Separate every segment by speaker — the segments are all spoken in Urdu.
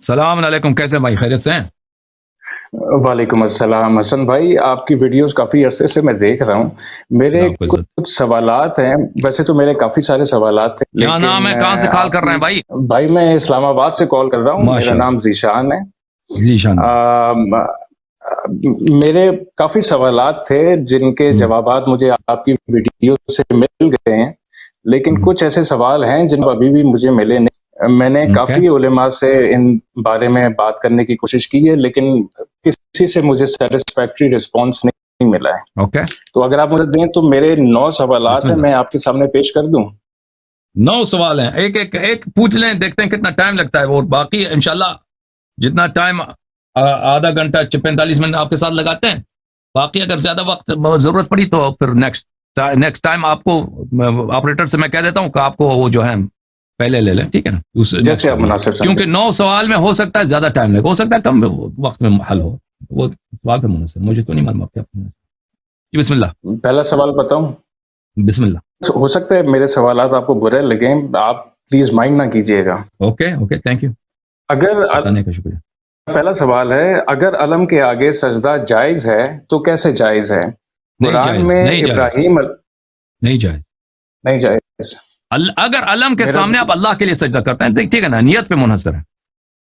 Speaker 1: السلام علیکم، کیسے بھائی، خیریت سے ہیں؟
Speaker 2: وعلیکم السلام حسن بھائی، آپ کی ویڈیوز کافی عرصے سے میں دیکھ رہا ہوں. میرے
Speaker 1: خدا آپ کو عزت.
Speaker 2: کچھ سوالات ہیں. ویسے تو میرے کافی سارے سوالات تھے،
Speaker 1: کیا نام ہے،
Speaker 2: لیکن
Speaker 1: کہاں سے کال کر رہے
Speaker 2: آپ
Speaker 1: ہیں بھائی؟
Speaker 2: بھائی میں اسلام آباد سے کال کر رہا ہوں. میرا
Speaker 1: ماشاء
Speaker 2: نام
Speaker 1: اللہ.
Speaker 2: ذیشان ہے.
Speaker 1: ذیشان بھائی.
Speaker 2: میرے کافی سوالات تھے جن کے جوابات مجھے آپ کی ویڈیو سے مل گئے ہیں، لیکن کچھ ایسے سوال ہیں جن کو ابھی بھی مجھے ملے نہیں. میں نے
Speaker 1: اوکے
Speaker 2: کافی علماء سے ان بارے میں بات کرنے کی کوشش کی ہے، لیکن کسی سے مجھے سیٹسفیکٹری رسپانس نہیں ملا ہے.
Speaker 1: اوکے،
Speaker 2: تو اگر آپ مجھے دیں تو میرے 9 سوالات
Speaker 1: بسم
Speaker 2: ہیں،
Speaker 1: اللہ.
Speaker 2: میں آپ کے سامنے پیش کر دوں.
Speaker 1: 9 سوال ہیں، ایک پوچھ لیں، دیکھتے ہیں کتنا ٹائم لگتا ہے. اور باقی انشاءاللہ جتنا ٹائم آدھا گھنٹہ 45 منٹ آپ کے ساتھ لگاتے ہیں. باقی اگر زیادہ وقت ضرورت پڑی تو پھر نیکسٹ ٹائم آپ کو آپریٹر سے میں کہہ دیتا ہوں کہ آپ کو وہ جو ہے پہلے لے لیں، ٹھیک ہے نا؟
Speaker 2: جیسے آپ مناسب سمجھیں.
Speaker 1: کیونکہ 9 سوال میں ہو سکتا ہے زیادہ ٹائم لگے، ہو سکتا ہے کم وقت میں حل ہو. وہ سوال پہ مناسب، مجھے تو نہیں معلوم آپ کیا. جی بسم اللہ.
Speaker 2: پہلا سوال بتاؤں؟
Speaker 1: بسم اللہ.
Speaker 2: ہو سکتا ہے میرے سوالات آپ کو برے لگیں، آپ پلیز مائنڈ نہ کیجیے گا.
Speaker 1: اوکے تھینک یو،
Speaker 2: اگر
Speaker 1: بتانے کا شکریہ.
Speaker 2: پہلا سوال ہے، اگر علم کے آگے سجدہ جائز ہے تو کیسے جائز ہے؟ قرآن میں ابراہیم
Speaker 1: نہیں جائز.
Speaker 2: نہیں جائز.
Speaker 1: اگر علم کے سامنے آپ اللہ کے لیے سجدہ کرتے ہیں، ٹھیک ہے نا، نیت پہ منحصر ہے.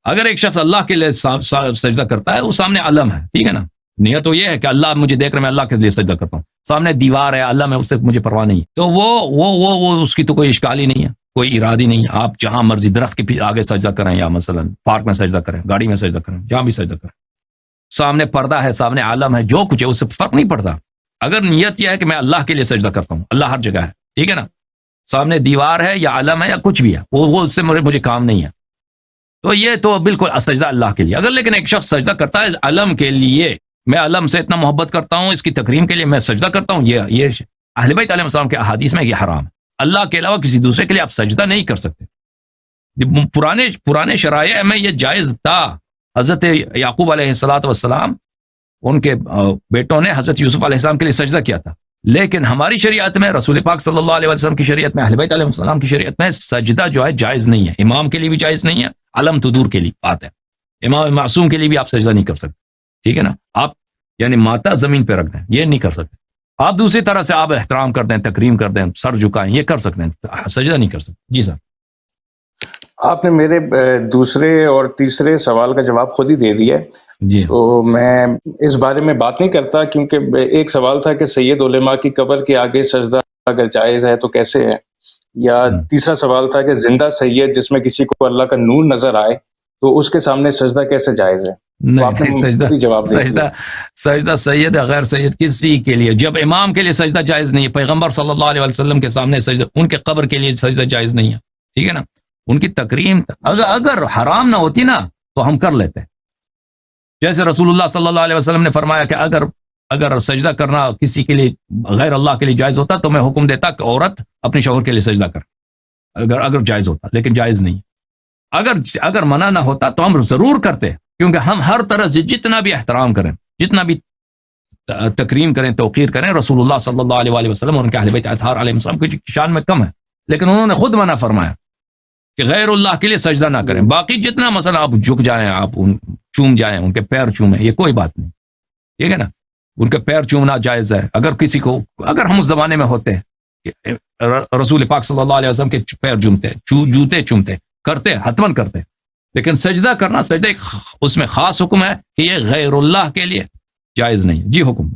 Speaker 1: اگر ایک شخص اللہ کے لیے سجدہ کرتا ہے، وہ سامنے علم ہے، ٹھیک ہے نا. نیت تو یہ ہے کہ اللہ مجھے دیکھ رہے، میں اللہ کے لیے سجدہ کرتا ہوں. سامنے دیوار ہے، علم ہے، اس سے مجھے پرواہ نہیں. تو وہ اس کی تو کوئی اشکال ہی نہیں ہے، کوئی ارادی نہیں ہے. آپ جہاں مرضی درخت کے آگے سجدہ کریں، یا مثلا پارک میں سجدہ کریں، گاڑی میں سجدہ کریں، جہاں بھی سجدہ کریں، سامنے پردہ ہے، سامنے عالم ہے، جو کچھ ہے اس سے فرق نہیں پڑتا. اگر نیت یہ ہے کہ میں اللہ کے لیے سجدہ کرتا ہوں، اللہ ہر جگہ ہے، ٹھیک ہے نا، سامنے دیوار ہے یا عالم ہے یا کچھ بھی ہے، وہ اس سے مجھے کام نہیں ہے. تو یہ تو بالکل سجدہ اللہ کے لیے. اگر لیکن ایک شخص سجدہ کرتا ہے علم کے لیے، میں علم سے اتنا محبت کرتا ہوں، اس کی تکریم کے لیے میں سجدہ کرتا ہوں، یہ اہل بیت علیہ السلام کے احادیث میں یہ حرام ہے. اللہ کے علاوہ کسی دوسرے کے لیے آپ سجدہ نہیں کر سکتے. پرانے شرائع میں یہ جائز تھا. حضرت یعقوب علیہ السلام ان کے بیٹوں نے حضرت یوسف علیہ السلام کے لیے سجدہ کیا تھا. لیکن ہماری شریعت میں، رسول پاک صلی اللہ علیہ وسلم کی شریعت میں، اہل بیت علیہ السلام کی شریعت میں سجدہ جو ہے جائز نہیں ہے. امام کے لیے بھی جائز نہیں ہے، علم تو دور کے لیے بات ہے. امام معصوم کے لیے بھی آپ سجدہ نہیں کر سکتے، ٹھیک ہے نا. آپ یعنی ماتا زمین پہ رکھ دیں، یہ نہیں کر سکتے. آپ دوسری طرح سے آپ احترام کر دیں، تکریم کر دیں، سر جھکائیں، یہ کر سکتے ہیں، سجدہ نہیں کر سکتے. جی سر.
Speaker 2: آپ نے میرے دوسرے اور تیسرے سوال کا جواب خود ہی دے دیا.
Speaker 1: جی
Speaker 2: تو میں اس بارے میں بات نہیں کرتا، کیونکہ ایک سوال تھا کہ سید علماء کی قبر کے آگے سجدہ اگر جائز ہے تو کیسے ہے، یا تیسرا سوال تھا کہ زندہ سید جس میں کسی کو اللہ کا نور نظر آئے تو اس کے سامنے سجدہ کیسے جائز ہے.
Speaker 1: سجدہ سید غیر سید کسی کے لیے، جب امام کے لیے سجدہ جائز نہیں ہے، پیغمبر صلی اللہ علیہ وسلم کے سامنے سجدہ، ان کے قبر کے لیے سجدہ جائز نہیں ہے، ٹھیک ہے نا. ان کی تکریم اگر حرام نہ ہوتی نا تو ہم کر لیتے. جیسے رسول اللہ صلی اللہ علیہ وسلم نے فرمایا کہ اگر سجدہ کرنا کسی کے لیے غیر اللہ کے لیے جائز ہوتا تو میں حکم دیتا کہ عورت اپنے شوہر کے لیے سجدہ کر، اگر جائز ہوتا، لیکن جائز نہیں. اگر منع نہ ہوتا تو ہم ضرور کرتے، کیونکہ ہم ہر طرح سے جتنا بھی احترام کریں، جتنا بھی تکریم کریں، توقیر کریں، رسول اللہ صلی اللہ علیہ وسلم اور ان کے اہل بیت اطہار علیہ السلام کی شان میں کم ہے. لیکن انہوں نے خود منع فرمایا کہ غیر اللہ کے لیے سجدہ نہ کریں. باقی جتنا مثلا آپ جھک جائیں، آپ چوم جائیں، ان کے پیر چومیں، یہ کوئی بات نہیں، ٹھیک ہے نا. ان کے پیر چومنا جائز ہے. اگر ہم اس زمانے میں ہوتے کہ رسول پاک صلی اللہ علیہ وسلم کے پیر چومتے، جوتے چومتے، کرتے، حتمن کرتے. لیکن سجدہ کرنا، سجدہ اس میں خاص حکم ہے کہ یہ غیر اللہ کے لیے جائز نہیں. جی حکم.